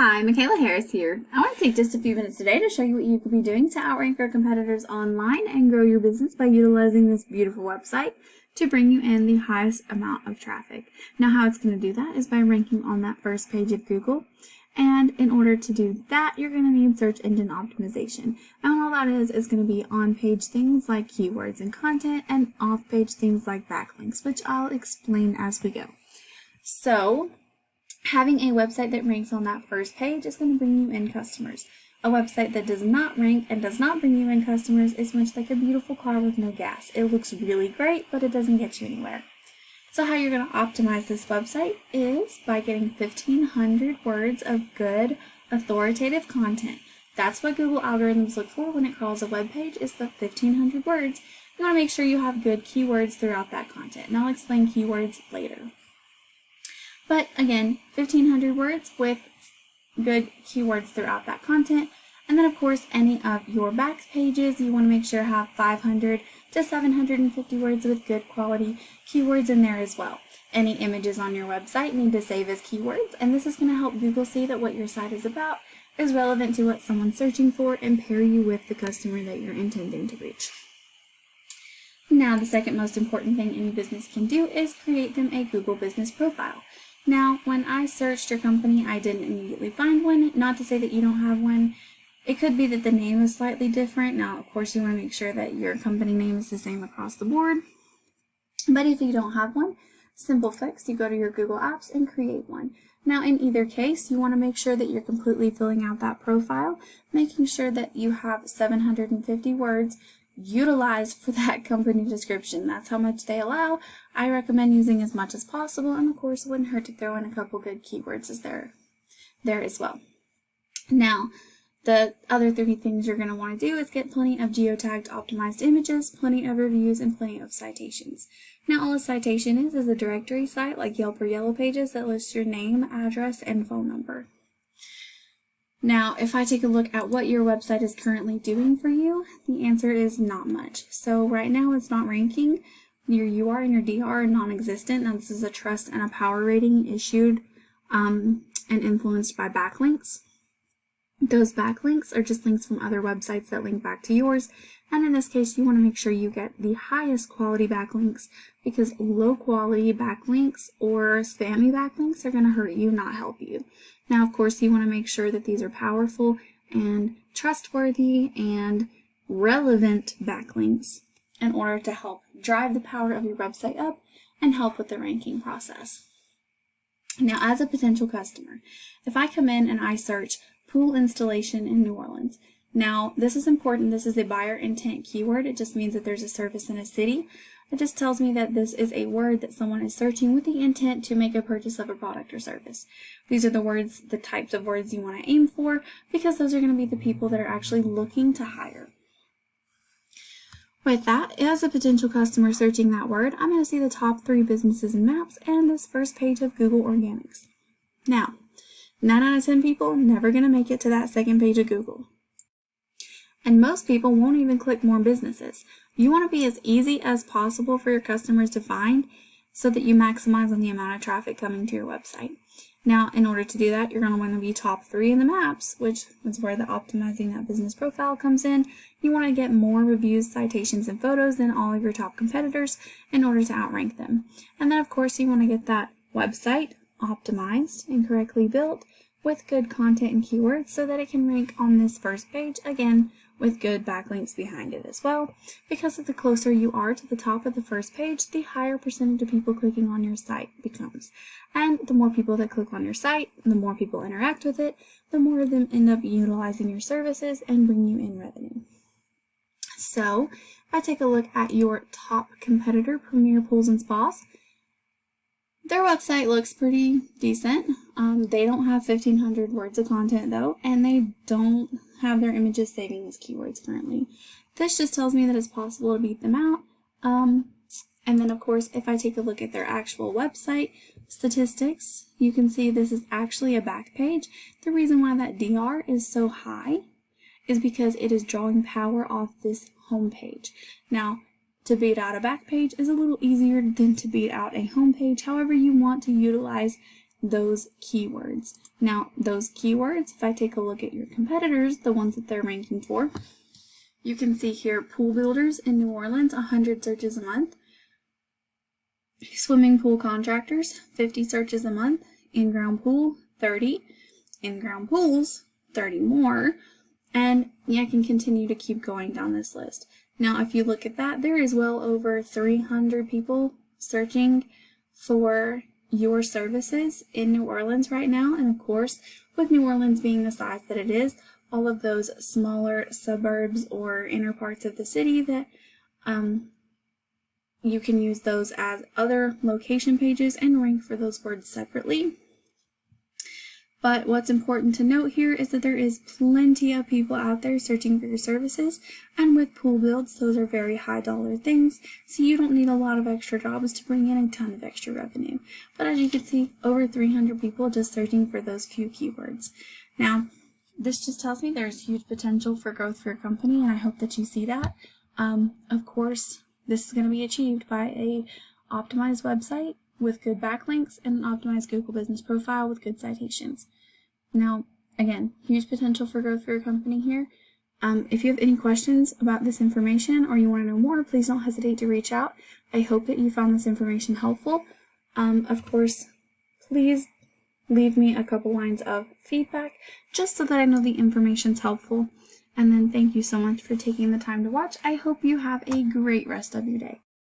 Hi, Michaela Harris here. I want to take just a few minutes today to show you what you could be doing to outrank your competitors online and grow your business by utilizing this beautiful website to bring you in the highest amount of traffic. Now, how it's going to do that is by ranking on that first page of Google. And in order to do that, you're going to need search engine optimization. And all that is going to be on-page things like keywords and content, and off-page things like backlinks, which I'll explain as we go. So, having a website that ranks on that first page is going to bring you in customers. A website that does not rank and does not bring you in customers is much like a beautiful car with no gas. It looks really great, but it doesn't get you anywhere. So how you're going to optimize this website is by getting 1,500 words of good, authoritative content. That's what Google algorithms look for when it crawls a web page, is the 1,500 words. You want to make sure you have good keywords throughout that content, and I'll explain keywords later. But again, 1,500 words with good keywords throughout that content. And then of course, any of your back pages, you want to make sure have 500 to 750 words with good quality keywords in there as well. Any images on your website need to save as keywords, and this is going to help Google see that what your site is about is relevant to what someone's searching for and pair you with the customer that you're intending to reach. Now, the second most important thing any business can do is create them a Google business profile. Now, when I searched your company, I didn't immediately find one. Not to say that you don't have one. It could be that the name is slightly different. Now, of course, you want to make sure that your company name is the same across the board. But if you don't have one, simple fix, you go to your Google Apps and create one. Now, in either case, you want to make sure that you're completely filling out that profile, making sure that you have 750 words utilized for that company description. That's how much they allow. I recommend using as much as possible, and of course it wouldn't hurt to throw in a couple good keywords there as well. Now, the other three things you're going to want to do is get plenty of geotagged optimized images, plenty of reviews, and plenty of citations. Now, all a citation is a directory site like Yelp or Yellow Pages that lists your name, address, and phone number. Now, if I take a look at what your website is currently doing for you, the answer is not much. So right now it's not ranking. Your UR and your DR are non-existent. Now, this is a trust and a power rating issued and influenced by backlinks. Those backlinks are just links from other websites that link back to yours. And in this case, you want to make sure you get the highest quality backlinks, because low quality backlinks or spammy backlinks are going to hurt you, not help you. Now, of course, you want to make sure that these are powerful and trustworthy and relevant backlinks in order to help drive the power of your website up and help with the ranking process. Now, as a potential customer, if I come in and I search pool installation in New Orleans, now this is important. This is a buyer intent keyword. It just means that there's a service in a city. It just tells me that this is a word that someone is searching with the intent to make a purchase of a product or service. These are the words, the types of words you want to aim for, because those are going to be the people that are actually looking to hire. With that, as a potential customer searching that word, I'm going to see the top 3 businesses and maps and this first page of Google Organics. Now, 9 out of 10 people never going to make it to that second page of Google. And most people won't even click more businesses. You want to be as easy as possible for your customers to find so that you maximize on the amount of traffic coming to your website. Now, in order to do that, you're going to want to be top 3 in the maps, which is where the optimizing that business profile comes in. You want to get more reviews, citations, and photos than all of your top competitors in order to outrank them. And then, of course, you want to get that website optimized and correctly built with good content and keywords so that it can rank on this first page, again, with good backlinks behind it as well, because the closer you are to the top of the first page, the higher percentage of people clicking on your site becomes. And the more people that click on your site, the more people interact with it, the more of them end up utilizing your services and bring you in revenue. So, if I take a look at your top competitor, Premier Pools and Spas, their website looks pretty decent. They don't have 1,500 words of content though, and they don't have their images saving as keywords currently. This just tells me that it's possible to beat them out. And then of course, if I take a look at their actual website statistics, you can see this is actually a back page. The reason why that DR is so high is because it is drawing power off this home page. Now, to beat out a back page is a little easier than to beat out a home page. However, you want to utilize those keywords. Now, those keywords, if I take a look at your competitors, the ones that they're ranking for, you can see here pool builders in New Orleans, 100 searches a month. Swimming pool contractors, 50 searches a month. In-ground pool, 30. In-ground pools, 30 more. And yeah, I can continue to keep going down this list. Now, if you look at that, there is well over 300 people searching for your services in New Orleans right now. And of course, with New Orleans being the size that it is, all of those smaller suburbs or inner parts of the city that you can use those as other location pages and rank for those words separately. But what's important to note here is that there is plenty of people out there searching for your services, and with pool builds, those are very high dollar things, so you don't need a lot of extra jobs to bring in a ton of extra revenue. But as you can see, over 300 people just searching for those few keywords. Now, this just tells me there's huge potential for growth for your company, and I hope that you see that. Of course, this is going to be achieved by a optimized website with good backlinks and an optimized Google business profile with good citations. Now, again, huge potential for growth for your company here. If you have any questions about this information or you want to know more, please don't hesitate to reach out. I hope that you found this information helpful. Of course, please leave me a couple lines of feedback just so that I know the information's helpful. And then thank you so much for taking the time to watch. I hope you have a great rest of your day.